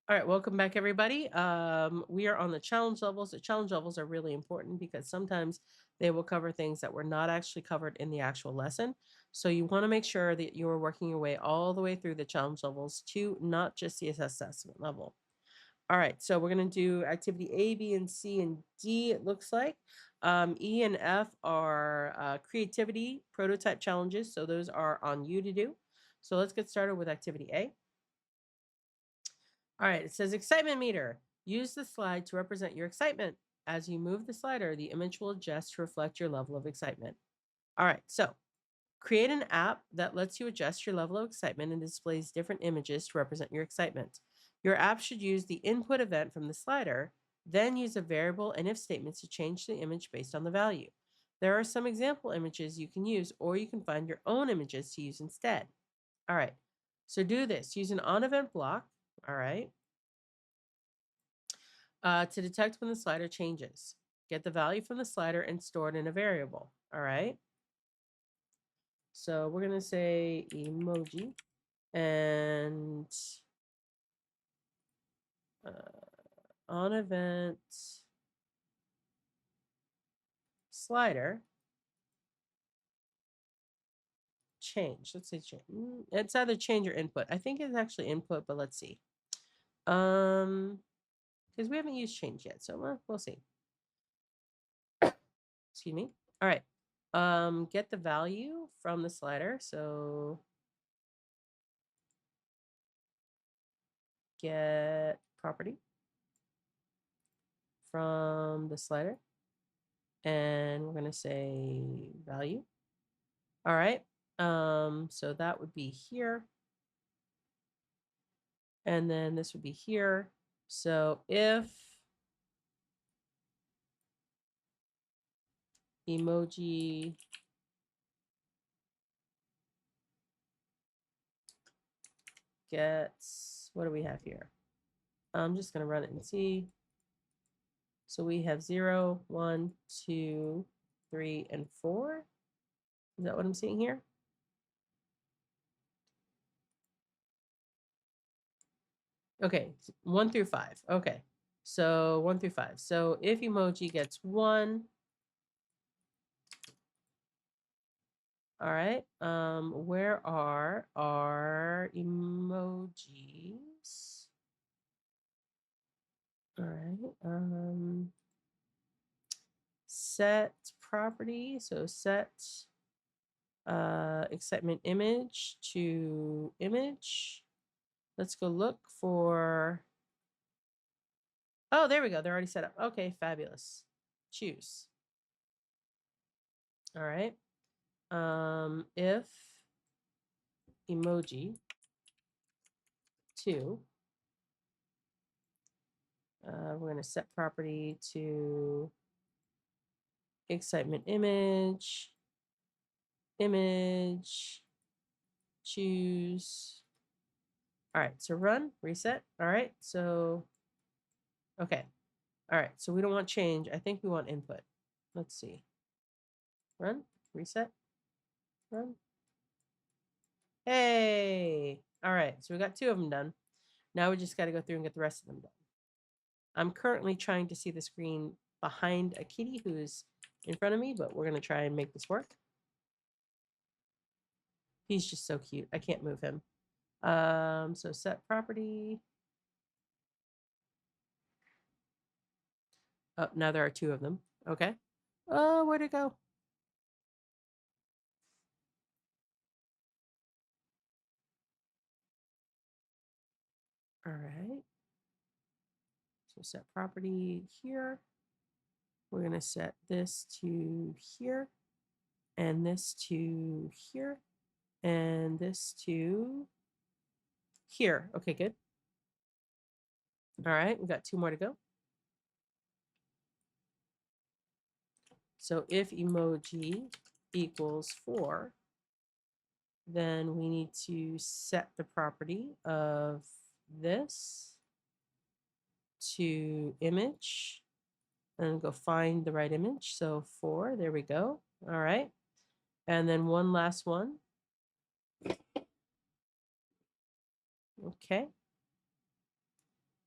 All right, welcome back, everybody. We are on the challenge levels. The challenge levels are really important because sometimes they will cover things that were not actually covered in the actual lesson. So you want to make sure that you are working your way all the way through the challenge levels to not just the assessment level. All right, so we're going to do activity A, B, and C, and D, it looks like. E and F are creativity prototype challenges. So those are on you to do. So let's get started with activity A. All right, it says excitement meter. Use the slide to represent your excitement. As you move the slider, the image will adjust to reflect your level of excitement. All right, so create an app that lets you adjust your level of excitement and displays different images to represent your excitement. Your app should use the input event from the slider, then use a variable and if statements to change the image based on the value. There are some example images you can use, or you can find your own images to use instead. All right, so do this. Use an on event block. All right. To detect when the slider changes. Get the value from the slider and store it in a variable. All right. So we're going to say emoji and on event slider change. Let's say change. It's either change or input. I think it's actually input, but let's see. Because we haven't used change yet, so we'll see. Excuse me. All right. Get the value from the slider. So get property from the slider. And we're going to say value. All right. So that would be here. And then this would be here. So if emoji gets, what do we have here? I'm just going to run it and see. So we have 0, 1, 2, 3, and 4. Is that what I'm seeing here? Okay, 1 through 5. Okay, so 1 through 5. So if emoji gets 1, all right, where are our emojis? All right, set property. So set excitement image to image. Let's go look for, oh, there we go. They're already set up. Okay, fabulous. Choose. All right. If emoji 2, we're going to set property to excitement image, choose. All right, so run, reset. All right, so, okay. All right, so we don't want change. I think we want input. Let's see. Run, reset, run. Hey, all right, so we got 2 of them done. Now we just got to go through and get the rest of them done. I'm currently trying to see the screen behind a kitty who's in front of me, but we're going to try and make this work. He's just so cute. I can't move him. So set property. Oh, now there are 2 of them. Okay. Oh, where'd it go? All right. So set property here. We're going to set this to here, and this to here, and this to here. Okay, good. All right, we got 2 more to go. So if emoji equals 4, then we need to set the property of this to image and go find the right image. So 4, there we go. All right. And then one last one. Okay.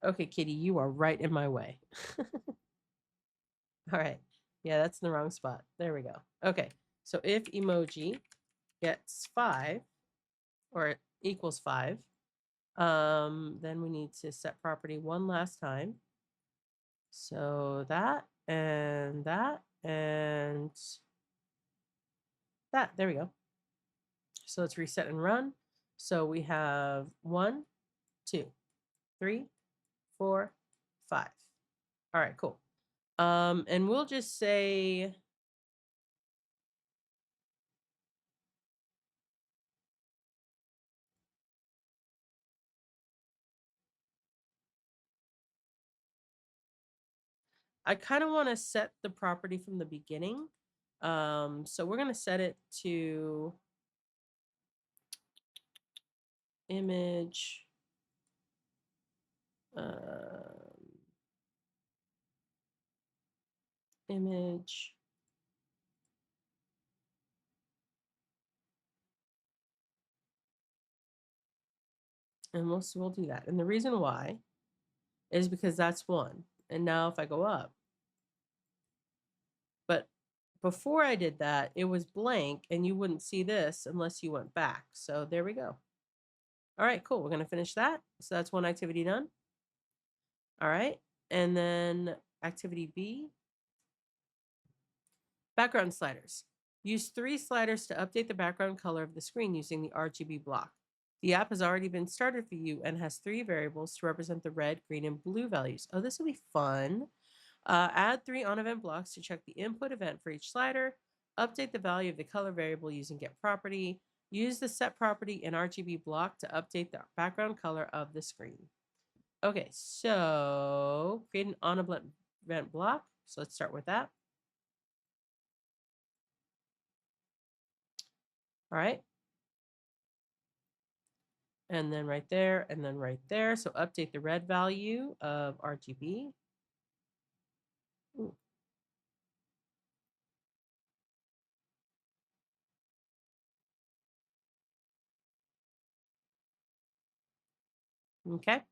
Okay, kitty, you are right in my way. All right. Yeah, that's in the wrong spot. There we go. Okay. So if emoji gets 5 or equals 5, then we need to set property one last time. So that and that and that. There we go. So let's reset and run. So we have 1, 2, 3, 4, 5. All right, cool. And we'll just say I kind of want to set the property from the beginning. So we're going to set it to image image and we'll do that. And the reason why is because that's 1. And now if I go up, but before I did that, it was blank and you wouldn't see this unless you went back. So there we go. All right, cool. We're going to finish that. So that's one activity done. All right. And then activity B, background sliders. Use 3 sliders to update the background color of the screen using the RGB block. The app has already been started for you and has 3 variables to represent the red, green, and blue values. Oh, this will be fun. Add 3 on-event blocks to check the input event for each slider. Update the value of the color variable using get property. Use the set property in RGB block to update the background color of the screen. Okay, so create an on-event block. So let's start with that. All right. And then right there, and then right there. So update the red value of RGB. Ooh. Okay.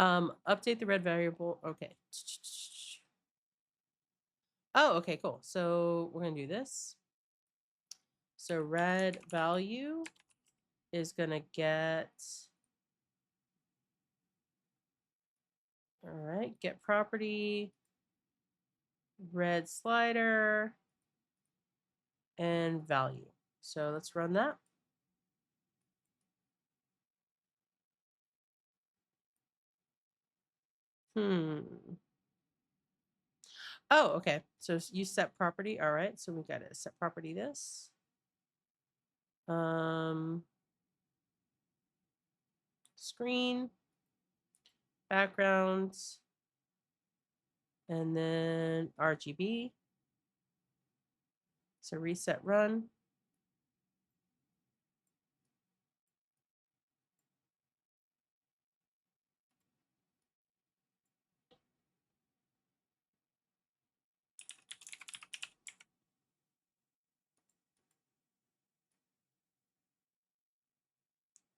Update the red variable. Okay. Oh, okay, cool. So we're going to do this. So red value is going to get, all right, get property, red slider, and value. So let's run that. Oh, okay. So you set property. All right. So we got to set property this. Screen, backgrounds, and then RGB. So reset run.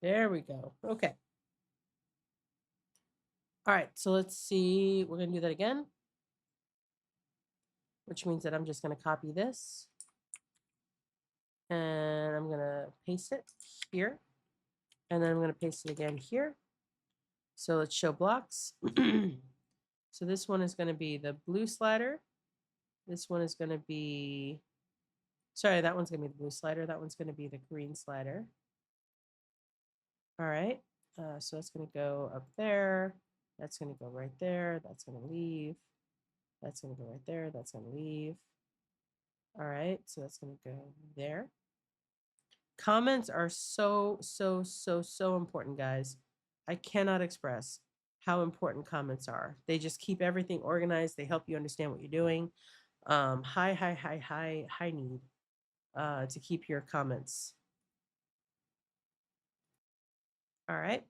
There we go. Okay. All right. So let's see. We're going to do that again, which means that I'm just going to copy this and I'm going to paste it here. And then I'm going to paste it again here. So let's show blocks. So this one is going to be the blue slider. This one is going to be, sorry, that one's going to be the blue slider. That one's going to be the green slider. All right. So that's going to go up there. That's going to go right there. That's going to leave. That's going to go right there. That's going to leave. All right. So that's going to go there. Comments are so, so, so, so important, guys. I cannot express how important comments are. They just keep everything organized. They help you understand what you're doing. High need to keep your comments. All right.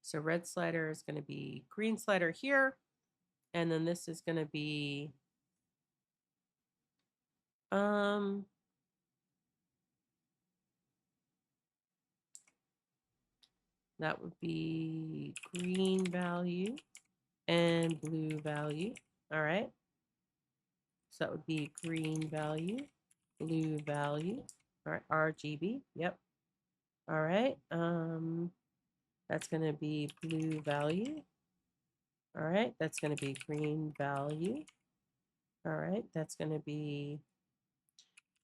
So red slider is going to be green slider here. And then this is going to be That would be green value and blue value. All right. So that would be green value, blue value. All right, RGB. Yep. All right. That's going to be blue value. All right. That's going to be green value. All right. That's going to be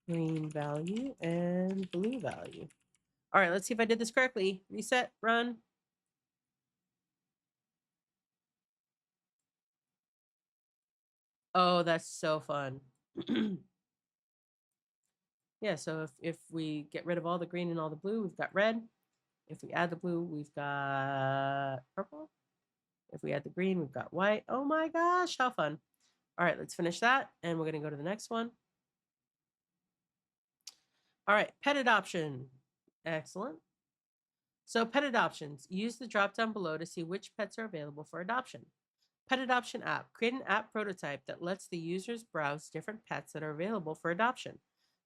green value and blue value. All right. Let's see if I did this correctly. Reset, run. Oh, that's so fun. Yeah, so if we get rid of all the green and all the blue, we've got red. If we add the blue, we've got purple. If we add the green, we've got white. Oh my gosh, how fun. All right, let's finish that. And we're going to go to the next one. All right, pet adoption. Excellent. So pet adoptions. Use the drop down below to see which pets are available for adoption. Pet adoption app. Create an app prototype that lets the users browse different pets that are available for adoption.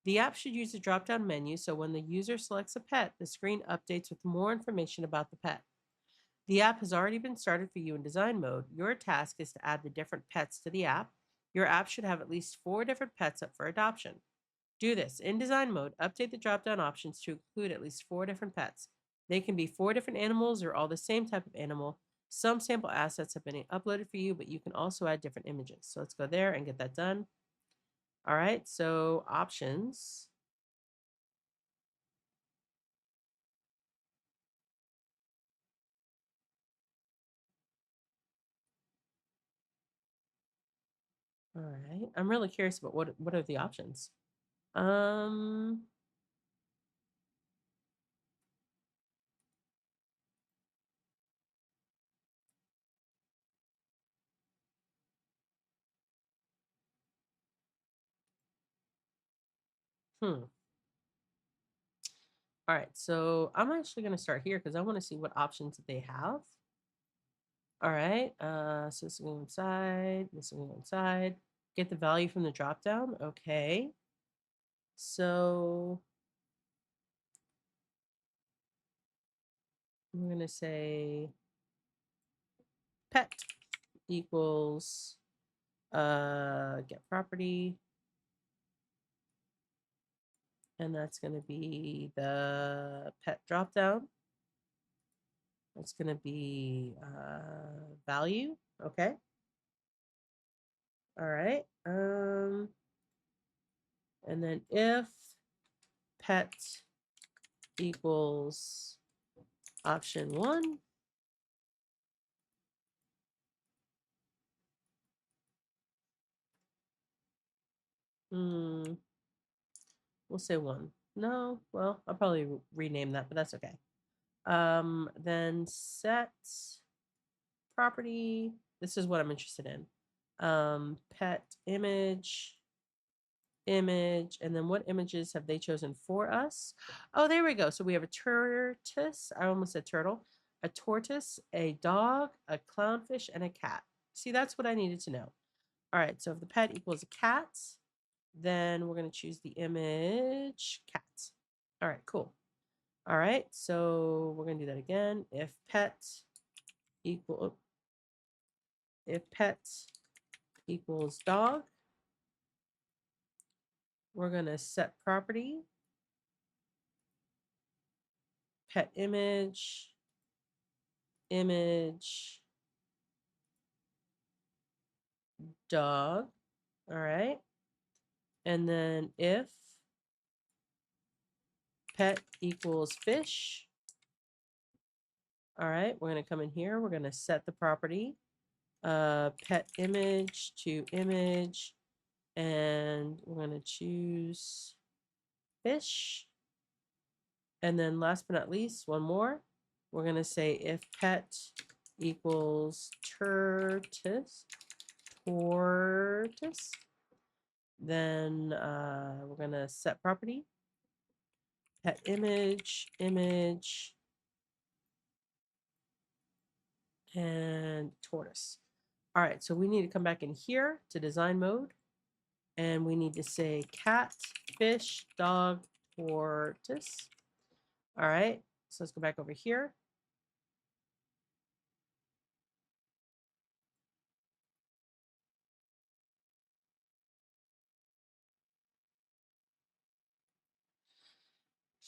The app should use the drop down menu so when the user selects a pet, the screen updates with more information about the pet. The app has already been started for you in design mode. Your task is to add the different pets to the app. Your app should have at least 4 different pets up for adoption. Do this. In design mode, update the drop down options to include at least 4 different pets. They can be 4 different animals or all the same type of animal. Some sample assets have been uploaded for you, but you can also add different images. So let's go there and get that done. All right, so options. All right, I'm really curious about what are the options. Um, hmm. All right, so I'm actually going to start here because I want to see what options that they have. All right, so this will go inside, this will go inside. Get the value from the drop down. Okay. So I'm going to say pet equals get property. And that's going to be the pet drop down. That's going to be value. Okay. All right. And then if pet equals option 1, we'll say 1. No, well, I'll probably rename that, but that's okay. Then set property. This is what I'm interested in. Pet image, and then what images have they chosen for us? Oh, there we go. So we have a tortoise. I almost said turtle. A tortoise, a dog, a clownfish, and a cat. See, that's what I needed to know. All right, so if the pet equals a cat, then we're going to choose the image cat. All right, cool. All right, so we're going to do that again. If pet equals dog, we're going to set property, pet image, dog. All right. And then if pet equals fish, all right, we're going to come in here. We're going to set the property, pet image to image, and we're going to choose fish. And then last but not least, one more. We're going to say if pet equals tortoise, then we're going to set property, pet image, and tortoise. All right, so we need to come back in here to design mode, and we need to say cat, fish, dog, tortoise. All right, so let's go back over here.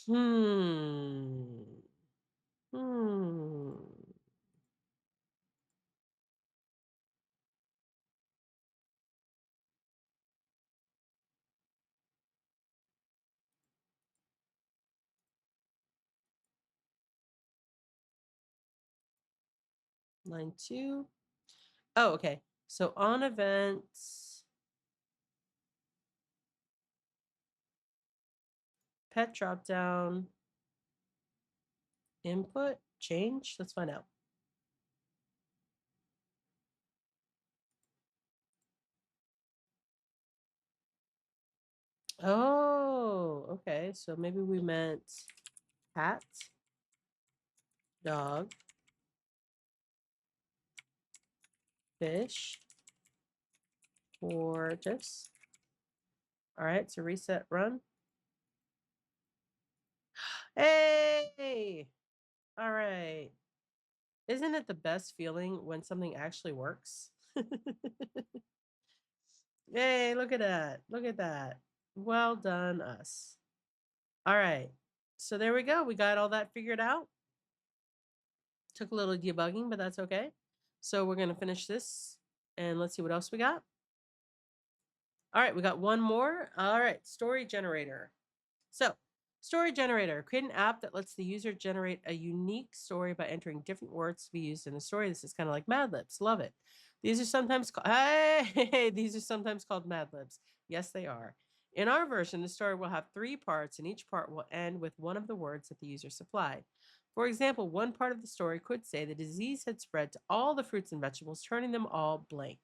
Hmm. Hmm. Line 2. Oh, okay. So on events, pet drop down, input, change. Let's find out. Oh, okay. So maybe we meant cat, dog, fish, tortoise. All right. So reset, run. Hey. All right. Isn't it the best feeling when something actually works? Yay, look at that. Look at that. Well done, us. All right. So there we go. We got all that figured out. Took a little debugging, but that's okay. So we're going to finish this and let's see what else we got. All right, we got one more. All right, story generator. So, story generator, create an app that lets the user generate a unique story by entering different words to be used in a story. This is kind of like Mad Libs. Love it. These are sometimes these are sometimes called Mad Libs. Yes, they are. In our version, the story will have 3 parts, and each part will end with one of the words that the user supplied. For example, one part of the story could say the disease had spread to all the fruits and vegetables, turning them all blank.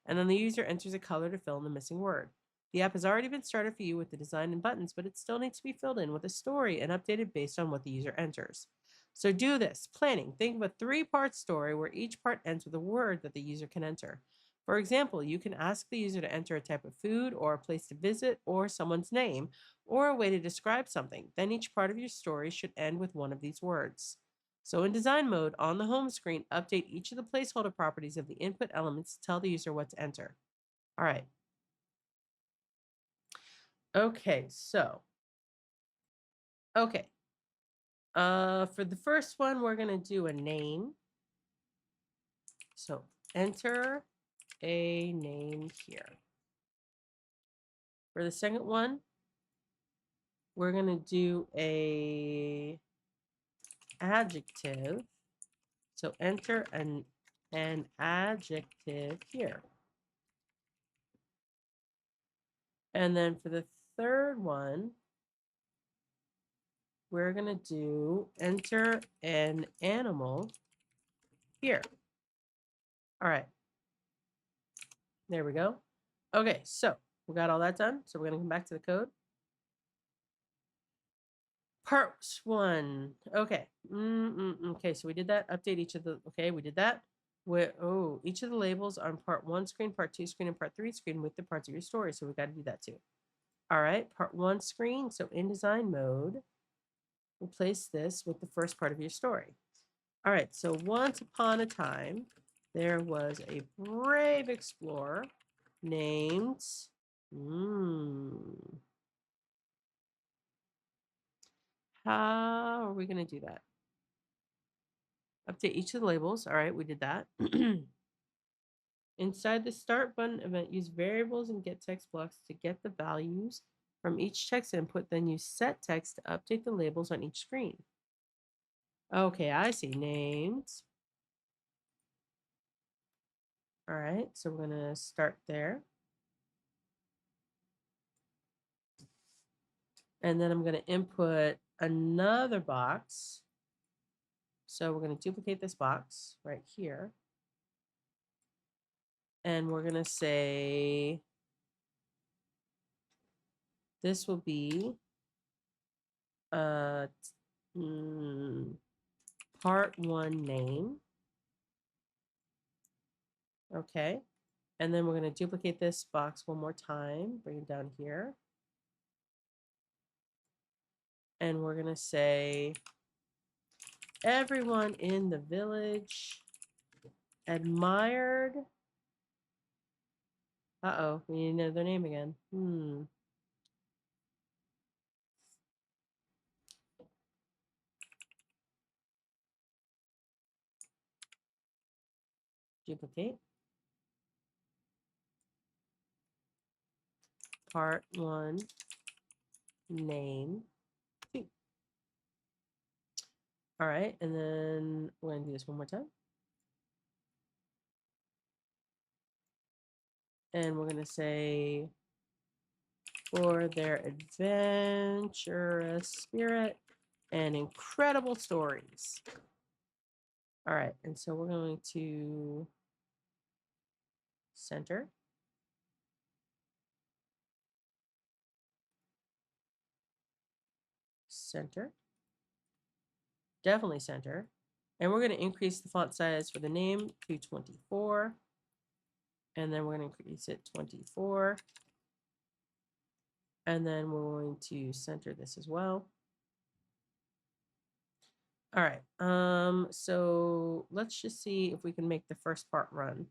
And then the user enters a color to fill in the missing word. The app has already been started for you with the design and buttons, but it still needs to be filled in with a story and updated based on what the user enters. So do this. Planning. Think of a 3-part story where each part ends with a word that the user can enter. For example, you can ask the user to enter a type of food or a place to visit or someone's name or a way to describe something. Then each part of your story should end with one of these words. So in design mode, on the home screen, update each of the placeholder properties of the input elements to tell the user what to enter. All right. Okay, so okay. For the first one, we're gonna do a name. So enter a name here. For the second one, we're gonna do a adjective. So enter an adjective here. And then for the third one, we're gonna do enter an animal here. All right, there we go. Okay, so we got all that done. So we're gonna come back to the code. Part 1. Okay. Okay, so we did that. Update each of the, okay, we did that. Each of the labels on part 1 screen, part 2 screen, and part 3 screen with the parts of your story. So we got to do that too. All right, part 1 screen. So in design mode, replace this with the first part of your story. All right, so once upon a time, there was a brave explorer named, how are we going to do that? Update each of the labels. All right, we did that. Inside the start button event, use variables and get text blocks to get the values from each text input. Then use set text to update the labels on each screen. Okay, I see. Names. All right, so we're going to start there. And then I'm going to input another box. So we're going to duplicate this box right here. And we're going to say this will be part 1 name. Okay. And then we're going to duplicate this box one more time, bring it down here. And we're going to say, everyone in the village admired. Uh-oh, we need to know their name again. duplicate. Part 1, name 2. All right, and then we're going to do this one more time. And we're going to say, for their adventurous spirit and incredible stories. All right, and so we're going to center. Center. Definitely center. And we're going to increase the font size for the name to 24. And then we're going to increase it 24. And then we're going to center this as well. All right. So let's just see if we can make the first part run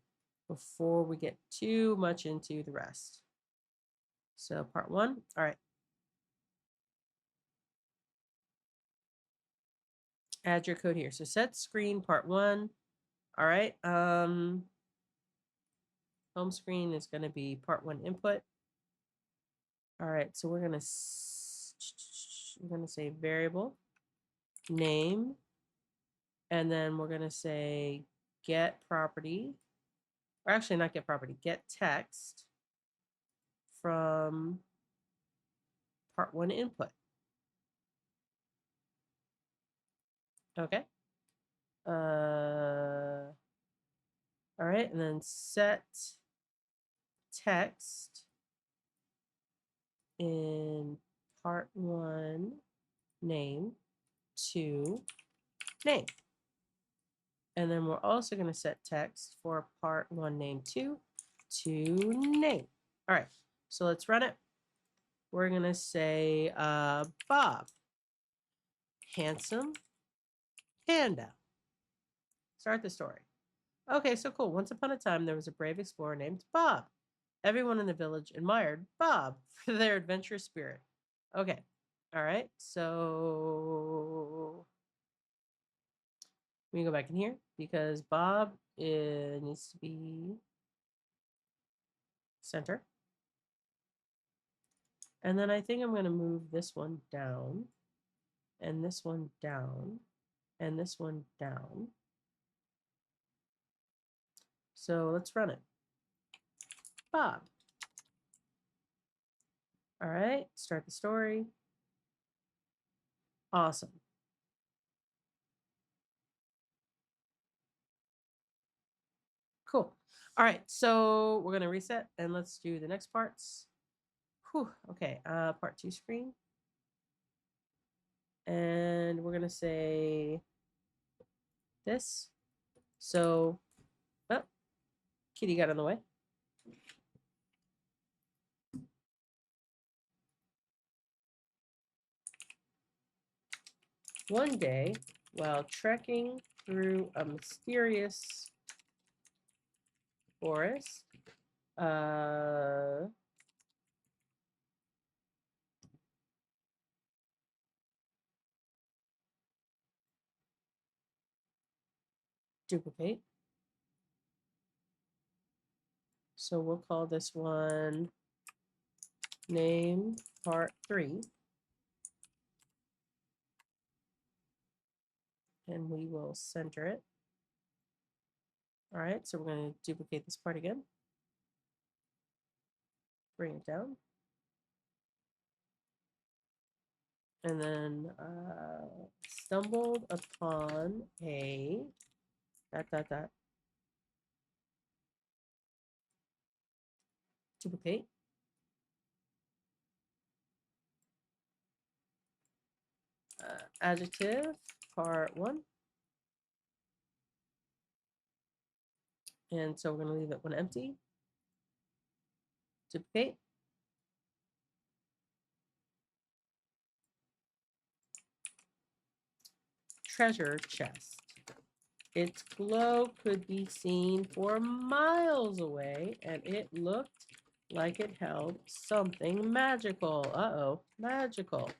before we get too much into the rest. So part 1. All right. Add your code here. So set screen part 1. All right. Home screen is going to be part 1 input. All right. So we're going to say variable name, and then we're going to say get property, or actually not get property, get text from part 1 input. Okay. All right, and then set text in part 1 name to name. And then we're also going to set text for part 1 name 2 to name. All right, so let's run it. We're going to say Bob, handsome panda. Start the story. Okay, so cool. Once upon a time, there was a brave explorer named Bob. Everyone in the village admired Bob for their adventurous spirit. Okay, all right. So we go back in here because Bob needs to be center. And then I think I'm going to move this one down, and this one down, and this one down. So let's run it. Bob. All right, start the story. Awesome. Cool. All right, so we're gonna reset and let's do the next parts. Whew, okay, part 2 screen. And we're gonna say this. So, oh, kitty got in the way. One day, while trekking through a mysterious forest, duplicate. So we'll call this one name part 3. And we will center it. All right, so we're going to duplicate this part again. Bring it down. And then stumbled upon a ... Duplicate. Adjective, part 1. And so we're going to leave that one empty. Duplicate. Treasure chest. Its glow could be seen for miles away, and it looked like it held something magical. Uh-oh, magical.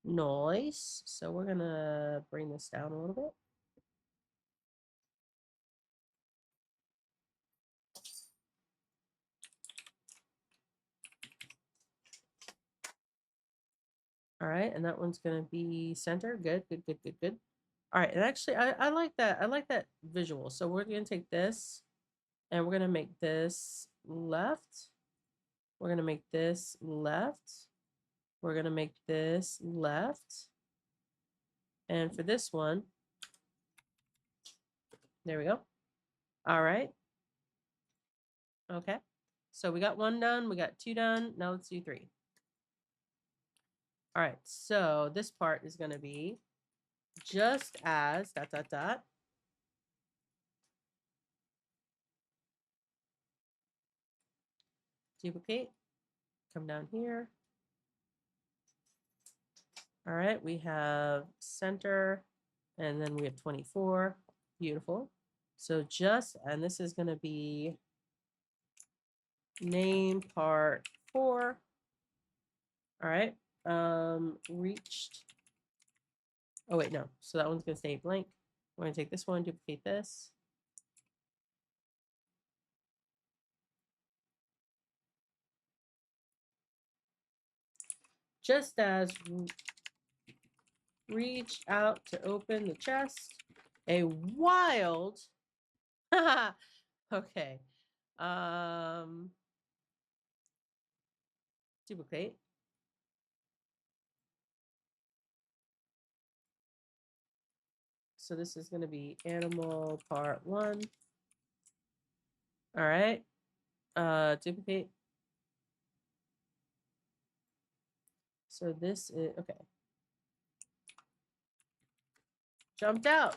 Noise. So we're going to bring this down a little bit. All right, and that one's going to be center. Good, good, good, good, good. All right, and actually, I like that. I like that visual. So we're going to take this, and we're going to make this left. We're going to make this left. We're going to make this left. And for this one, there we go. All right. Okay. So we got 1 done. We got 2 done. Now let's do 3. All right. So this part is going to be just as ... Duplicate. Come down here. All right. We have center. And then we have 24. Beautiful. So just, and this is going to be name part 4. All right. Reached. Oh, wait, no. So that one's going to stay blank. We're going to take this one, duplicate this. Just as reach out to open the chest, a wild. Okay. Duplicate. So this is going to be animal part 1. All right. Duplicate. So this is okay. Jumped out.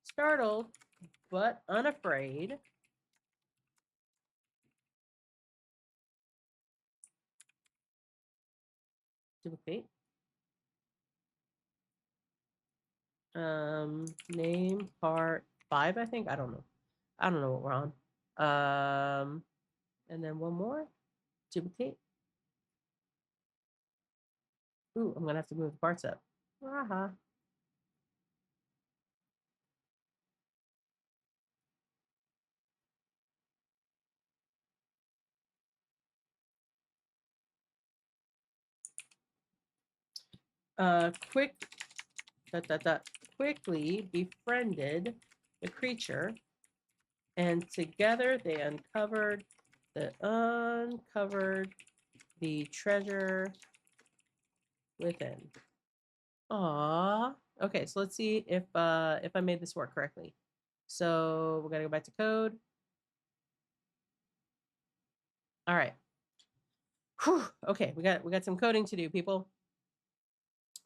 Startled, but unafraid. Duplicate. Name part 5, I think. I don't know. I don't know what we're on. And then one more. Duplicate. Ooh, I'm gonna have to move the parts up. Aha. Quick. Quickly befriended the creature, and together they uncovered the treasure within. Aww. Okay, so let's see if I made this work correctly. So we're gonna go back to code. All right. Whew. Okay, we got some coding to do, people.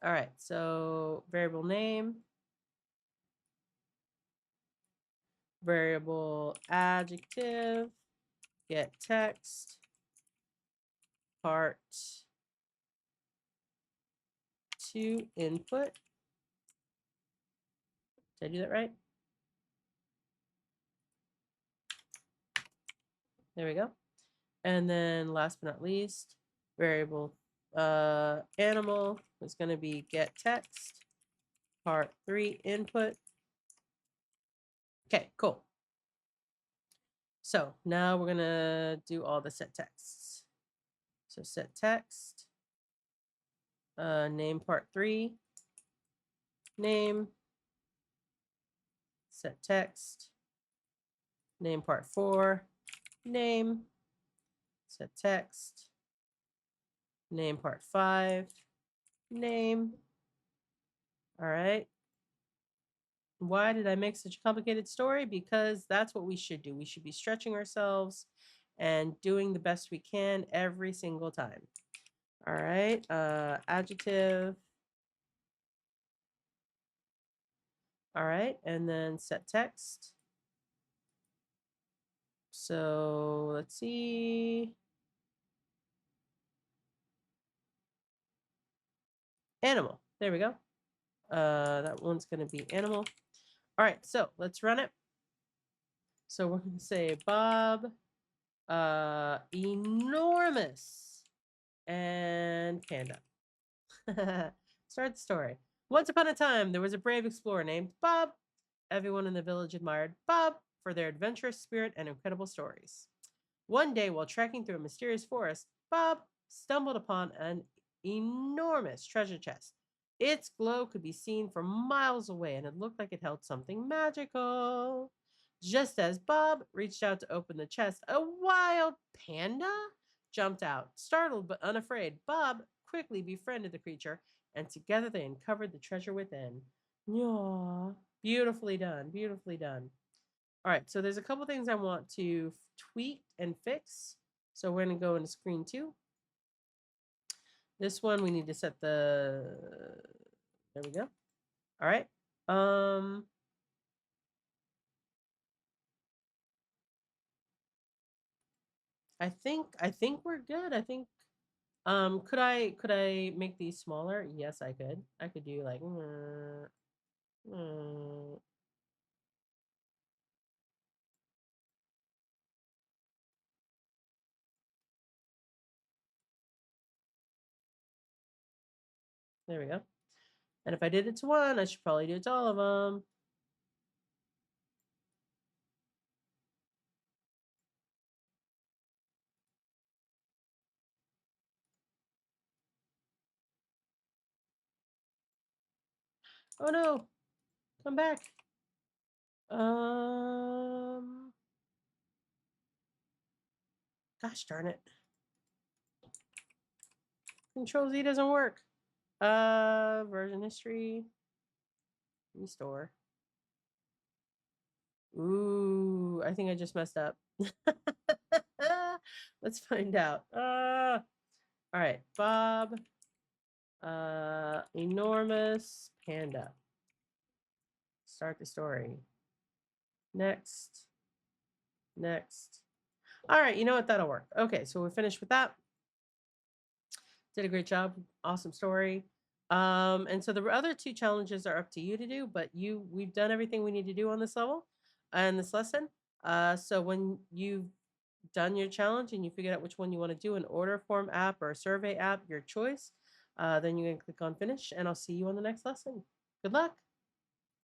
All right, so variable name, variable adjective, get text, part 2 input. Did I do that right? There we go. And then last but not least, variable animal is going to be get text, part 3 input. Okay, cool. So now we're going to do all the set texts. So set text, name part 3, name, set text, name part 4, name, set text, name part 5, name. All right. Why did I make such a complicated story? Because that's what we should do. We should be stretching ourselves and doing the best we can every single time. All right. Adjective. All right. And then set text. So let's see. Animal. There we go. That one's going to be animal. All right. So let's run it. So we're going to say Bob, enormous, and panda. Start the story. Once upon a time, there was a brave explorer named Bob. Everyone in the village admired Bob for their adventurous spirit and incredible stories. One day, while trekking through a mysterious forest, Bob stumbled upon an enormous treasure chest. Its glow could be seen from miles away, and it looked like it held something magical. Just as Bob reached out to open the chest, a wild panda jumped out. Startled but unafraid, Bob quickly befriended the creature, and together they uncovered the treasure within. Yeah, beautifully done, beautifully done. All right, so there's a couple things I want to tweak and fix. So we're going to go into screen 2. This one we need to set the, there we go. All right. I think we're good. I think could I make these smaller? Yes, I could. I could do like there we go. And if I did it to one, I should probably do it to all of them. Oh no. Come back. Um Gosh darn it. Control Z doesn't work. Version history. Restore. Ooh, I think I just messed up. Let's find out. All right, Bob. Enormous panda. Start the story. Next. Next. All right, you know what? That'll work. Okay, so we're finished with that. Did a great job. Awesome story. And so the other two challenges are up to you to do, but we've done everything we need to do on this level and this lesson. So when you've done your challenge and you figured out which one you want to do, an order form app or a survey app, your choice, then you can click on finish, and I'll see you on the next lesson. Good luck.